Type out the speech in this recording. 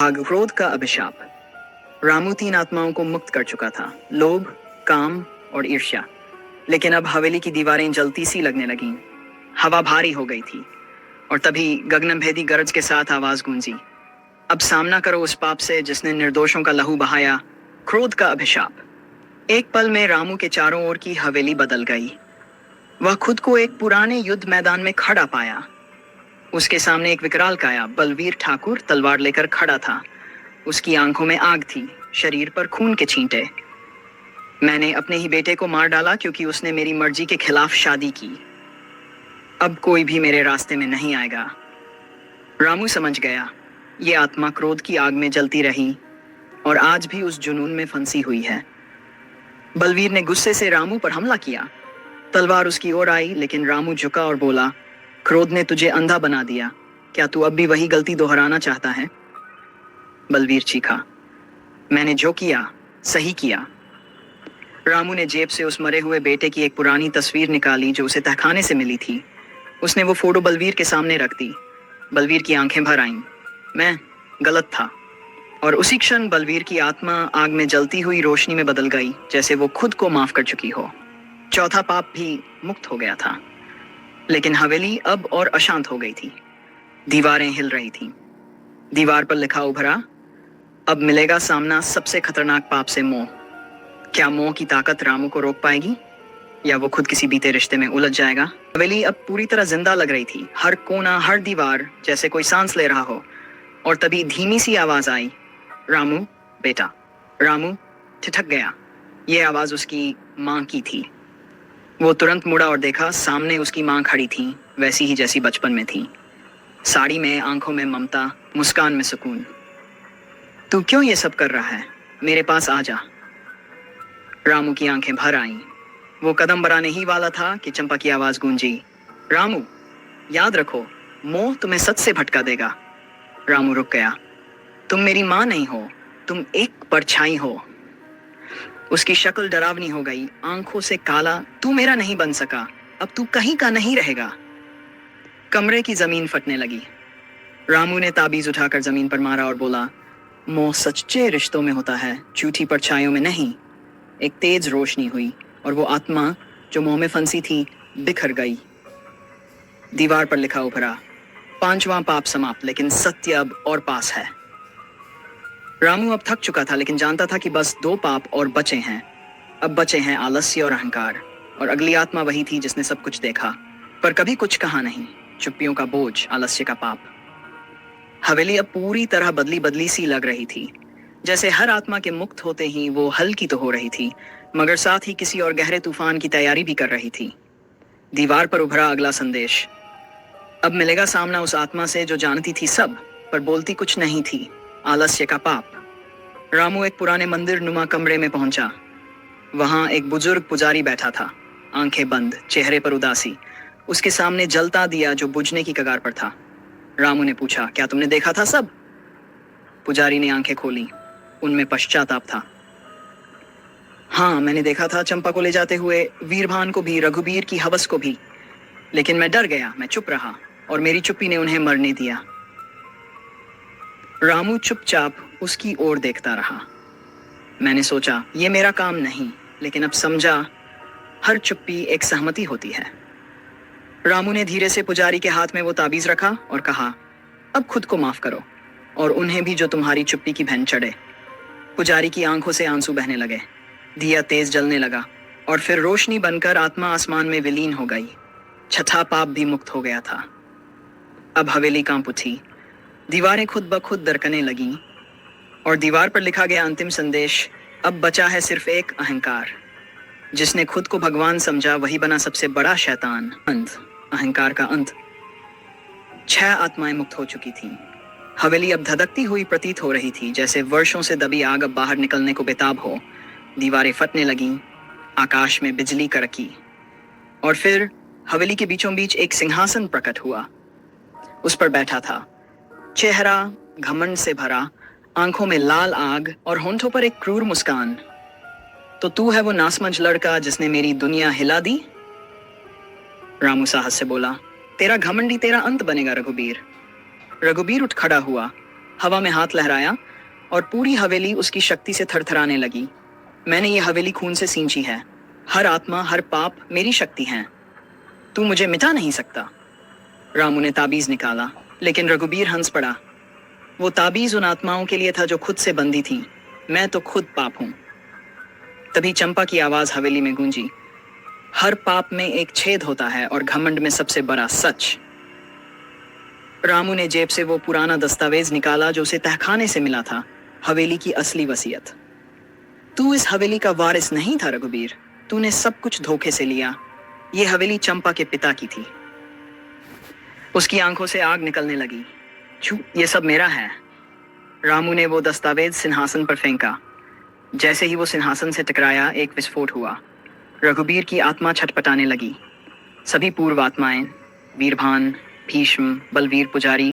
भाग क्रोध का अभिशाप। रामू 3 आत्माओं को मुक्त कर चुका था, लोभ, काम और ईर्ष्या। लेकिन अब हवेली की दीवारें जलती सी लगने लगीं। हवा भारी हो गई थी और तभी गगनभेदी गरज के साथ आवाज गूंजी, अब सामना करो उस पाप से जिसने निर्दोषों का लहू बहाया, क्रोध का अभिशाप। एक पल में रामू के चारों ओर की हवेली बदल गई। वह खुद को एक पुराने युद्ध मैदान में खड़ा पाया। उसके सामने एक विकराल काया बलवीर ठाकुर तलवार लेकर खड़ा था। उसकी आंखों में आग थी, शरीर पर खून के छींटे। मैंने अपने ही बेटे को मार डाला क्योंकि उसने मेरी मर्जी के खिलाफ शादी की। अब कोई भी मेरे रास्ते में नहीं आएगा। रामू समझ गया, ये आत्मा क्रोध की आग में जलती रही और आज भी उस जुनून में फंसी हुई है। बलवीर ने गुस्से से रामू पर हमला किया। तलवार उसकी ओर आई, लेकिन रामू झुका और बोला, क्रोध ने तुझे अंधा बना दिया, क्या तू अब भी वही गलती दोहराना चाहता है? बलवीर चीखा, मैंने जो किया सही किया। रामू ने जेब से उस मरे हुए बेटे की एक पुरानी तस्वीर निकाली जो उसे तहखाने से मिली थी। उसने वो फोटो बलवीर के सामने रख दी। बलवीर की आंखें भर आईं। मैं गलत था। और उसी क्षण बलवीर की आत्मा आग में जलती हुई रोशनी में बदल गई, जैसे वो खुद को माफ कर चुकी हो। चौथा पाप भी मुक्त हो गया था। लेकिन हवेली अब और अशांत हो गई थी। दीवारें हिल रही थीं। दीवार पर लिखा उभरा, अब मिलेगा सामना सबसे खतरनाक पाप से, मोह। क्या मोह की ताकत रामू को रोक पाएगी या वो खुद किसी बीते रिश्ते में उलझ जाएगा? हवेली अब पूरी तरह जिंदा लग रही थी। हर कोना, हर दीवार जैसे कोई सांस ले रहा हो। और तभी धीमी सी आवाज आई, रामू बेटा। रामू ठिठक गया। ये आवाज उसकी माँ की थी। वो तुरंत मुड़ा और देखा, सामने उसकी माँ खड़ी थी, वैसी ही जैसी बचपन में थी। साड़ी में, आंखों में ममता, मुस्कान में सुकून। तू क्यों ये सब कर रहा है? मेरे पास आ जा। रामू की आंखें भर आईं। वो कदम बढ़ाने ही वाला था कि चंपा की आवाज गूंजी, रामू याद रखो, मोह तुम्हें सच से भटका देगा। रामू रुक गया। तुम मेरी माँ नहीं हो, तुम एक परछाई हो। उसकी शक्ल डरावनी हो गई, आंखों से काला। तू मेरा नहीं बन सका, अब तू कहीं का नहीं रहेगा। कमरे की जमीन फटने लगी। रामू ने ताबीज उठाकर जमीन पर मारा और बोला, मोह सच्चे रिश्तों में होता है, झूठी परछाइयों में नहीं। एक तेज रोशनी हुई और वो आत्मा जो मोह में फंसी थी बिखर गई। दीवार पर लिखा उभरा, 5वां पाप समाप्त, लेकिन सत्य अब और पास है। रामू अब थक चुका था, लेकिन जानता था कि बस 2 पाप और बचे हैं। अब बचे हैं आलस्य और अहंकार। और अगली आत्मा वही थी जिसने सब कुछ देखा पर कभी कुछ कहा नहीं। चुप्पियों का बोझ, आलस्य का पाप। हवेली अब पूरी तरह बदली बदली सी लग रही थी। जैसे हर आत्मा के मुक्त होते ही वो हल्की तो हो रही थी, मगर साथ ही किसी और गहरे तूफान की तैयारी भी कर रही थी। दीवार पर उभरा अगला संदेश, अब मिलेगा सामना उस आत्मा से जो जानती थी सब पर बोलती कुछ नहीं थी, आलस्य का पाप। रामू एक पुराने मंदिर नुमा कमरे में पहुंचा। वहां एक बुजुर्ग पुजारी बैठा था, आंखें बंद, चेहरे पर उदासी। उसके सामने जलता दिया जो बुझने की कगार पर था। रामू ने पूछा, क्या तुमने देखा था सब? पुजारी ने आंखें खोली, उनमें पश्चाताप था। हाँ, मैंने देखा था, चंपा को ले जाते हुए, वीरभान को भी, रघुबीर की हवस को भी। लेकिन मैं डर गया, मैं चुप रहा और मेरी चुप्पी ने उन्हें मरने दिया। रामू चुपचाप उसकी ओर देखता रहा। मैंने सोचा ये मेरा काम नहीं, लेकिन अब समझा हर चुप्पी एक सहमति होती है। रामू ने धीरे से पुजारी के हाथ में वो ताबीज रखा और कहा, अब खुद को माफ करो और उन्हें भी जो तुम्हारी चुप्पी की भैन चढ़े। पुजारी की आंखों से आंसू बहने लगे। दिया तेज जलने लगा और फिर रोशनी बनकर आत्मा आसमान में विलीन हो गई। छठा पाप भी मुक्त हो गया था। अब हवेली कांप उठी। दीवारें खुद ब खुद दरकने लगीं और दीवार पर लिखा गया अंतिम संदेश, अब बचा है सिर्फ एक अहंकार। जिसने खुद को भगवान समझा वही बना सबसे बड़ा शैतान। अंत, अहंकार का अंत। 6 आत्माएं मुक्त हो चुकी थीं। हवेली अब धधकती हुई प्रतीत हो रही थी, जैसे वर्षों से दबी आग अब बाहर निकलने को बेताब हो। दीवारें फटने लगीं, आकाश में बिजली कड़की और फिर हवेली के बीचों बीच एक सिंहासन प्रकट हुआ। उस पर बैठा था, चेहरा घमंड से भरा, आंखों में लाल आग और होंठों पर एक क्रूर मुस्कान। तो तू है वो नासमझ लड़का जिसने मेरी दुनिया हिला दी? रामू साहस से बोला, तेरा घमंडी तेरा अंत बनेगा रघुबीर। रघुबीर उठ खड़ा हुआ, हवा में हाथ लहराया और पूरी हवेली उसकी शक्ति से थरथराने लगी। मैंने ये हवेली खून से सींची है। हर आत्मा, हर पाप मेरी शक्ति है। तू मुझे मिटा नहीं सकता। रामू ने ताबीज निकाला, लेकिन रघुबीर हंस पड़ा। वो ताबीज उन आत्माओं के लिए था जो खुद से बंधी थीं। मैं तो खुद पाप हूं। तभी चंपा की आवाज हवेली में गूंजी, हर पाप में एक छेद होता है और घमंड में सबसे बड़ा सच। रामू ने जेब से वो पुराना दस्तावेज निकाला जो उसे तहखाने से मिला था, हवेली की असली वसीयत। तू इस हवेली का वारिस नहीं था रघुबीर, तूने सब कुछ धोखे से लिया। ये हवेली चंपा के पिता की थी। उसकी आंखों से आग निकलने लगी। छू, ये सब मेरा है। रामू ने वो दस्तावेज सिंहासन पर फेंका। जैसे ही वो सिंहासन से टकराया, एक विस्फोट हुआ। रघुबीर की आत्मा छटपटाने लगी। सभी पूर्व आत्माएं, वीरभान, भीष्म, बलवीर पुजारी